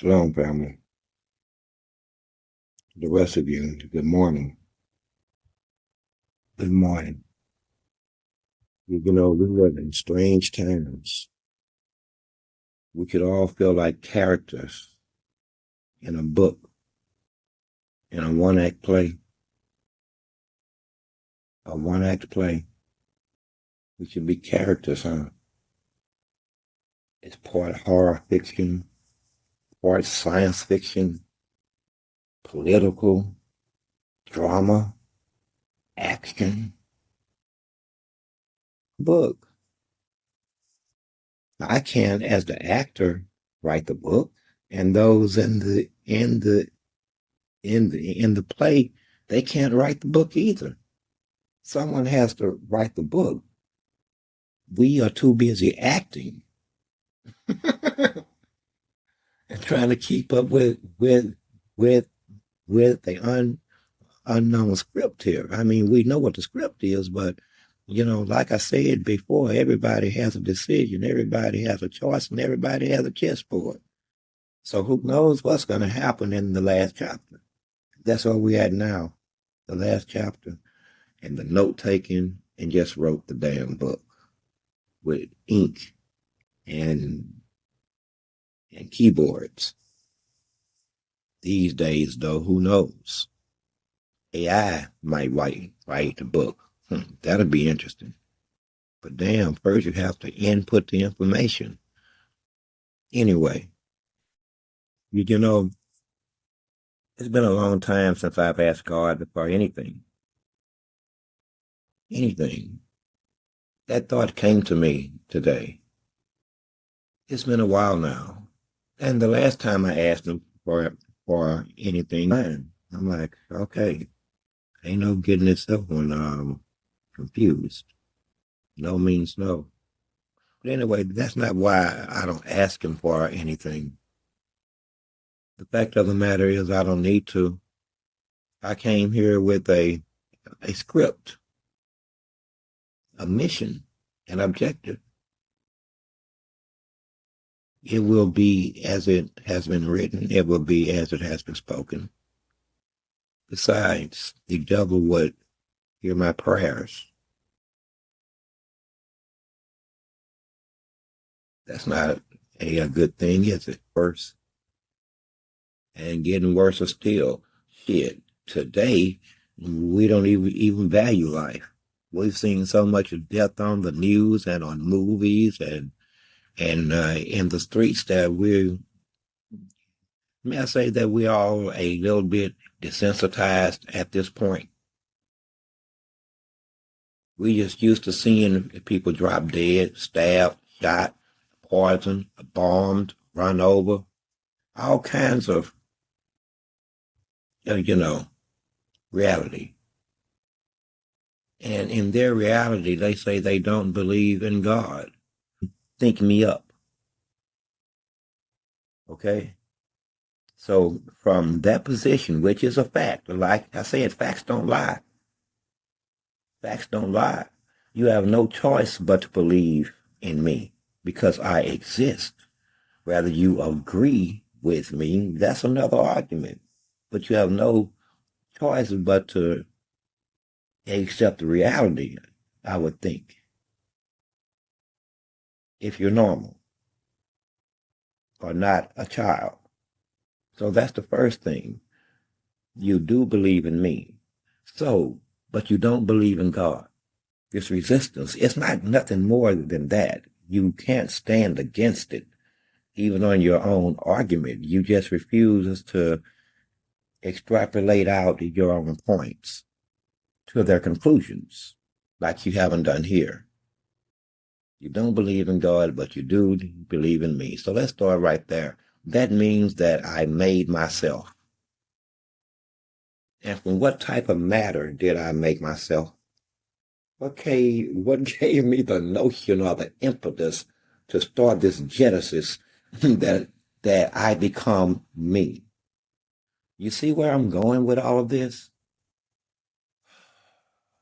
Shalom, family. The rest of you, good morning. Good morning. We live in strange times. We could all feel like characters in a book, in a one-act play. A one-act play. We should be characters, huh? It's part horror fiction, part science fiction, political, drama, action, book. I can, as the actor, write the book, and those in the play, they can't write the book either. Someone has to write the book. We are too busy acting and trying to keep up with the unknown script here. I mean, we know what the script is, but like I said before, everybody has a decision, everybody has a choice, and everybody has a chessboard. So who knows what's going to happen in the last chapter? That's where we're at now, the last chapter, and the note taking, and just wrote the damn book with ink and keyboards. These days, though, who knows? AI might write the book. That'll be interesting. But damn, first you have to input the information. Anyway, you know, it's been a long time since I've asked God for anything. Anything. That thought came to me today. It's been a while now. And the last time I asked him for anything, I'm like, okay, ain't no getting this one confused. No means no. But anyway, that's not why I don't ask him for anything. The fact of the matter is I don't need to. I came here with a script, a mission, an objective. It will be as it has been written. It will be as it has been spoken. Besides, the devil would hear my prayers. That's not a good thing, is it? Worse. And getting worse still. Shit. Today, we don't even value life. We've seen so much of death on the news and on movies and in the streets that may I say that we're all a little bit desensitized at this point. We just used to seeing people drop dead, stabbed, shot, poisoned, bombed, run over, all kinds of, reality. And in their reality, they say they don't believe in God. Think me up. Okay? So from that position, which is a fact, like I said, facts don't lie. Facts don't lie. You have no choice but to believe in me because I exist. Whether you agree with me, that's another argument. But you have no choice but to accept the reality, I would think, if you're normal or not a child. So that's the first thing. You do believe in me. So, but you don't believe in God. This resistance, it's not nothing more than that. You can't stand against it, even on your own argument. You just refuse to extrapolate out your own points to their conclusions, like you haven't done here. You don't believe in God, but you do believe in me. So let's start right there. That means that I made myself. And from what type of matter did I make myself? What gave me the notion or the impetus to start this genesis that I become me? You see where I'm going with all of this?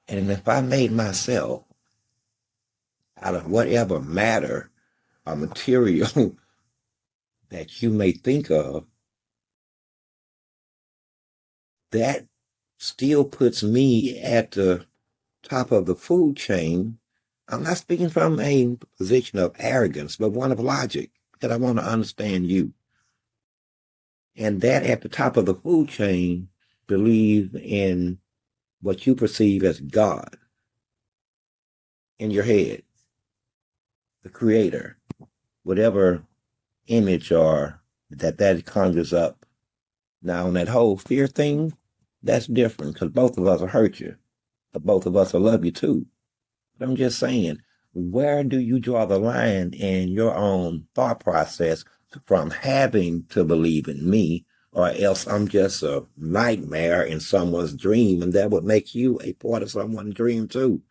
And if I made myself out of whatever matter or material that you may think of, that still puts me at the top of the food chain. I'm not speaking from a position of arrogance, but one of logic, that I want to understand you. And that at the top of the food chain believe in what you perceive as God in your head, the creator, whatever image or that conjures up. Now, on that whole fear thing, that's different because both of us will hurt you, but both of us will love you too. But I'm just saying, where do you draw the line in your own thought process from having to believe in me, or else I'm just a nightmare in someone's dream, and that would make you a part of someone's dream too?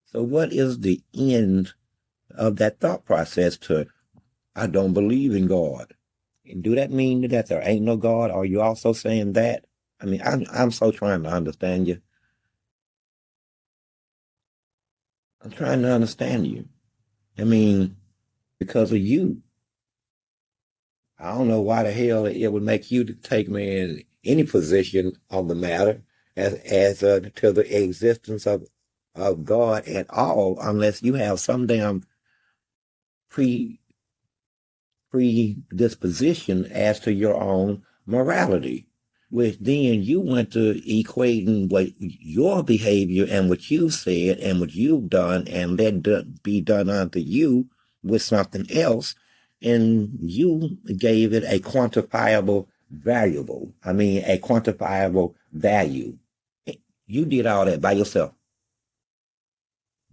So, what is the end of that thought process to, I don't believe in God? And do that mean that there ain't no God? Are you also saying that? I mean, I'm so trying to understand you. I'm trying to understand you. I mean, because of you. I don't know why the hell it would make you to take me in any position on the matter as to the existence of God at all, unless you have some damn pre predisposition as to your own morality, which then you went to equating what your behavior and what you've said and what you've done and let be done unto you with something else, and you gave it a quantifiable variable. I mean, a quantifiable value. You did all that by yourself,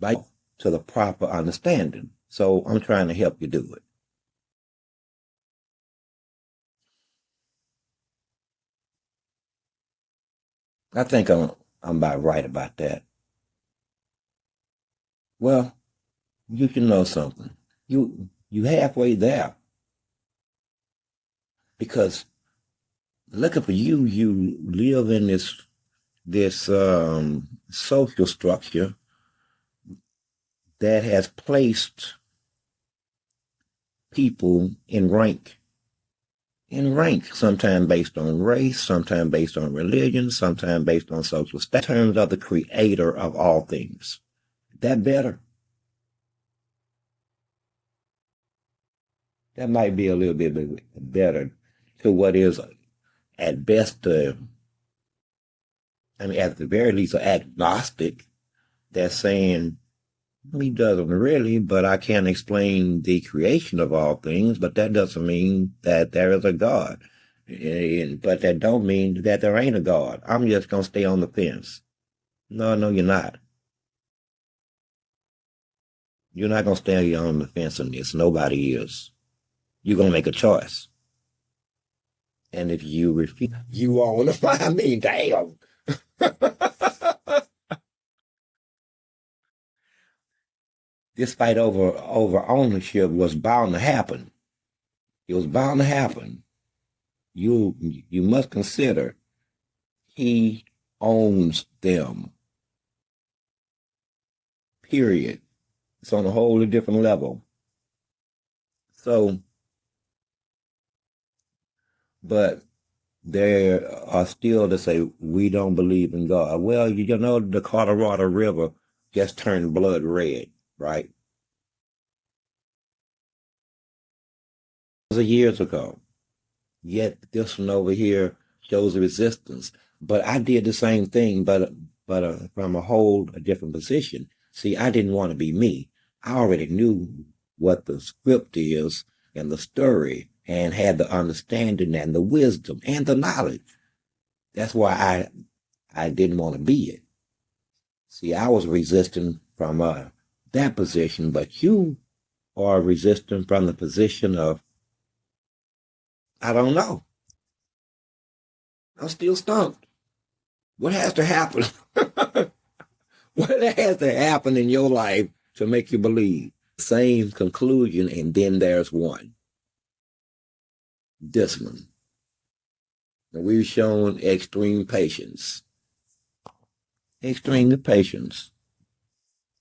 by to the proper understanding. So I'm trying to help you do it. I think I'm about right about that. Well, you can know something. You halfway there because looking for you, you live in this social structure that has placed people in rank, sometimes based on race, sometimes based on religion, sometimes based on social status, in terms of the creator of all things. That better. That might be a little bit better to what is at best, I mean, at the very least, an agnostic that's saying he doesn't really, but I can't explain the creation of all things, but that doesn't mean that there is a God. But that don't mean that there ain't a God. I'm just going to stay on the fence. No, no, you're not. You're not going to stay on the fence on this. Nobody is. You're going to make a choice. And if you refuse, you own it. I mean, damn. This fight over ownership was bound to happen. It was bound to happen. You must consider he owns them. Period. It's on a whole different level. So, but there are still to say we don't believe in God. Well, you know the Colorado River just turned blood red, right? It was years ago. Yet this one over here shows resistance. But I did the same thing, but from a different position. See, I didn't want to be me. I already knew what the script is and the story, and had the understanding and the wisdom and the knowledge. That's why I didn't want to be it. See, I was resisting from that position, but you are resisting from the position of I don't know. I'm still stumped. What has to happen? What has to happen in your life to make you believe? Same conclusion, and then there's one. This one. And we've shown extreme patience. Extreme patience.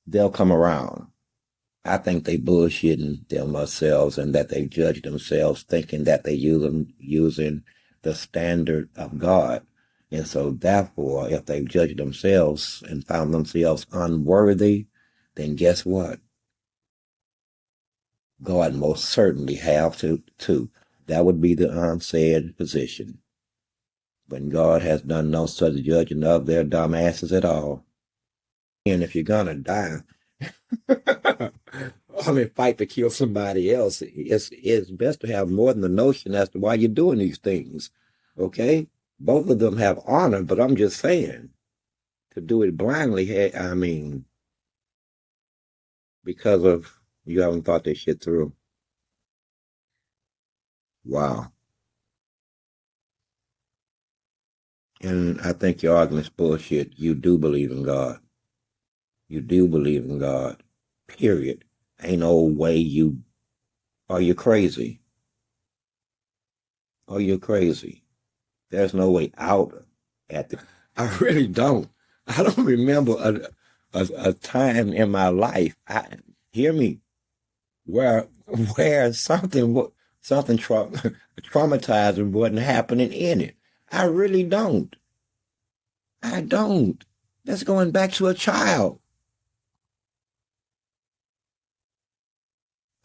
They'll come around. I think they bullshitting themselves and that they judge themselves thinking that they using the standard of God. And so therefore, if they judge themselves and found themselves unworthy, then guess what? God most certainly have to too. That would be the unsaid position. When God has done no such judging of their dumb asses at all. And if you're gonna die, I mean, fight to kill somebody else. It's best to have more than the notion as to why you're doing these things. Okay? Both of them have honor, but I'm just saying to do it blindly, hey, I mean, because of you haven't thought this shit through. Wow. And I think your argument's bullshit. You do believe in God. You do believe in God. Period. Ain't no way you are you crazy. Are you crazy? There's no way out at the. I really don't. I don't remember a time in my life. Hear me where something traumatizing wasn't happening in it. I really don't. I don't. That's going back to a child.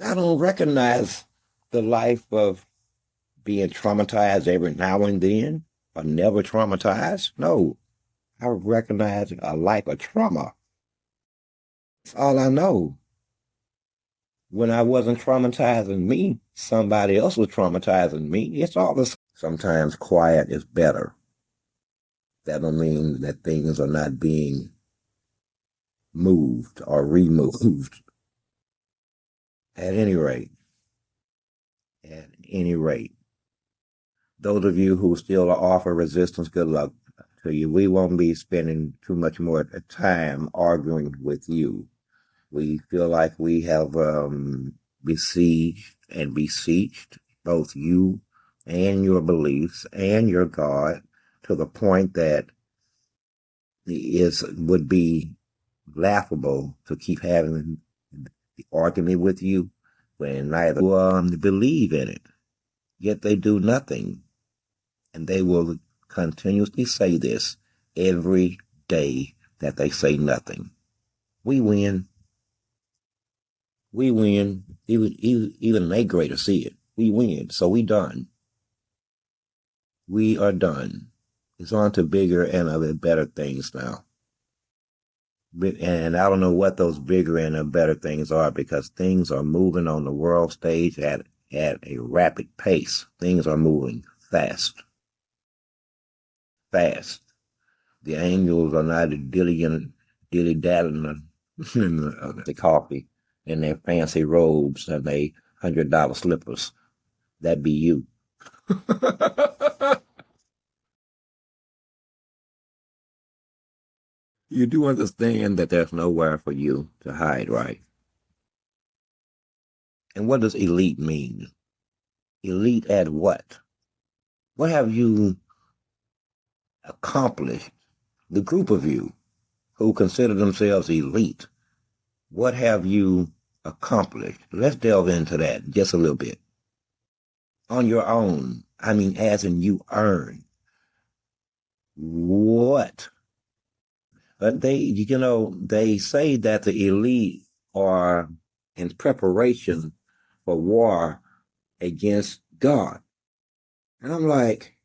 I don't recognize the life of being traumatized every now and then or never traumatized. No, I recognize a life of trauma. That's all I know. When I wasn't traumatizing me, somebody else was traumatizing me. It's all the same. Sometimes quiet is better. That don't mean that things are not being moved or removed. At any rate, at any rate, those of you who still offer resistance, good luck to you. We won't be spending too much more time arguing with you. We feel like we have besieged and beseeched both you and your beliefs and your God to the point that it would be laughable to keep having the argument with you when neither believe in it. Yet they do nothing. And they will continuously say this every day that they say nothing. We win. We win. Even they greater see it. We win. So we done. We are done. It's on to bigger and better things now. And I don't know what those bigger and better things are because things are moving on the world stage at a rapid pace. Things are moving fast. Fast. The angels are not dilly-dallying in the coffee in their fancy robes and their $100 slippers. That be you. You do understand that there's nowhere for you to hide, right? And what does elite mean? Elite at what? What have you accomplished? The group of you who consider themselves elite, what have you accomplished? Let's delve into that just a little bit. On your own, I mean, as in you earn. What? They say that the elite are in preparation for war against God. And I'm like,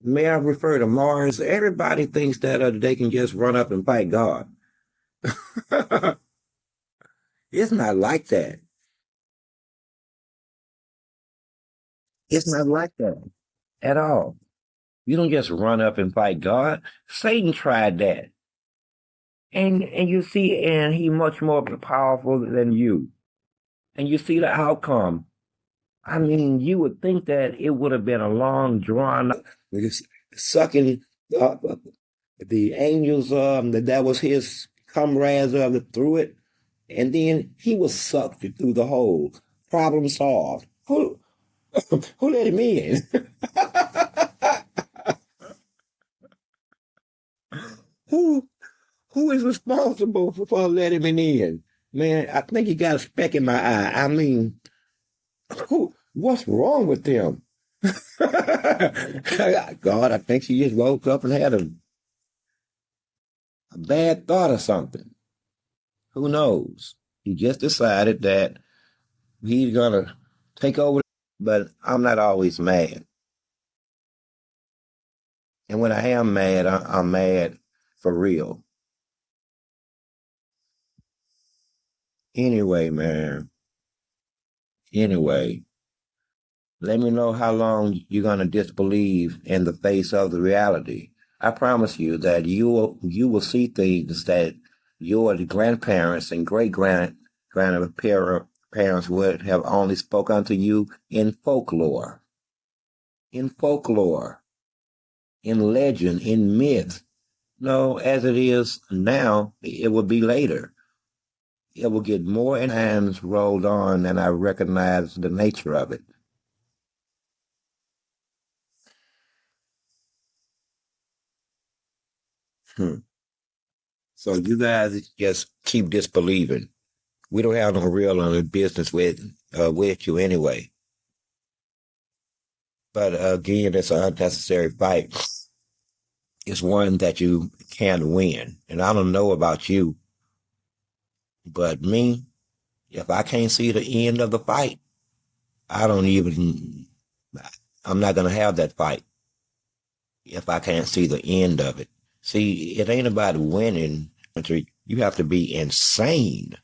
may I refer to Mars? Everybody thinks that they can just run up and fight God. It's not like that. It's not like that at all. You don't just run up and fight God. Satan tried that. And you see, and he much more powerful than you. And you see the outcome. I mean, you would think that it would have been a long, drawn, sucking the angels. That was his comrades through it, and then he was sucked through the hole. Problem solved. Who let him in? who who is responsible for letting him in? Man, I think you got a speck in my eye. I mean, what's wrong with them? God, I think she just woke up and had a bad thought or something. Who knows? He just decided that he's gonna take over. But I'm not always mad. And when I am mad, I'm mad for real. Anyway, man. Anyway, let me know how long you're gonna disbelieve in the face of the reality. I promise you that you will see things that your grandparents and great grandparents would have only spoken to you in folklore, in legend, in myth. No, as it is now, it will be later. It will get more and times rolled on than I recognize the nature of it. Hmm. So you guys just keep disbelieving. We don't have no real business with you anyway. But again, it's an unnecessary fight. It's one that you can't win. And I don't know about you, but me, if I can't see the end of the fight, I don't even. I'm not gonna have that fight if I can't see the end of it. See, it ain't about winning. You have to be insane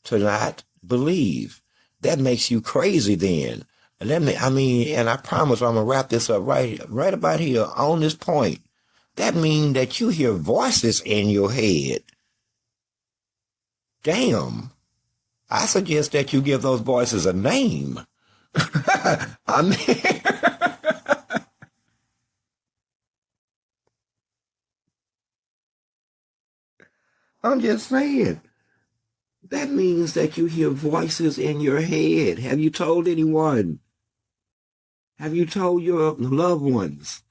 to not believe. That makes you crazy then. And I promise I'm gonna wrap this up right about here on this point. That means that you hear voices in your head. Damn. I suggest that you give those voices a name. I mean, I'm just saying. That means that you hear voices in your head. Have you told anyone? Have you told your loved ones?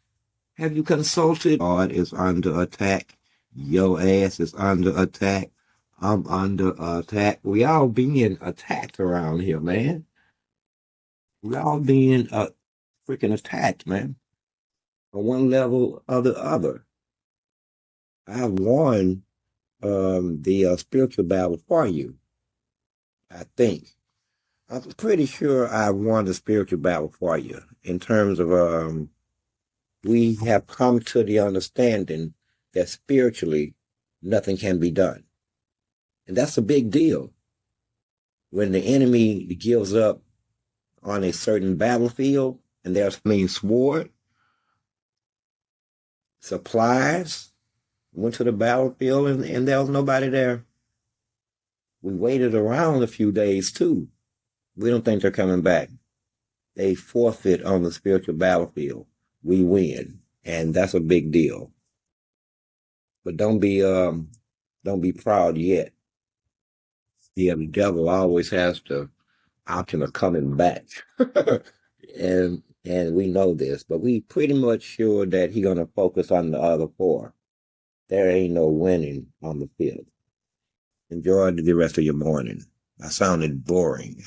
Have you consulted? God is under attack. Your ass is under attack. I'm under attack. We all being attacked around here, man. We all being freaking attacked, man. On one level or the other. I've won the spiritual battle for you, I think. I'm pretty sure I won the spiritual battle for you in terms of we have come to the understanding that spiritually nothing can be done. And that's a big deal. When the enemy gives up on a certain battlefield and there's being sword, supplies went to the battlefield and there was nobody there. We waited around a few days too. We don't think they're coming back. They forfeit on the spiritual battlefield. We win. And that's a big deal. But don't be proud yet. Yeah, the devil always has the option of coming back. And we know this, but we pretty much sure that he's gonna focus on the other four. There ain't no winning on the field. Enjoy the rest of your morning. I sounded boring.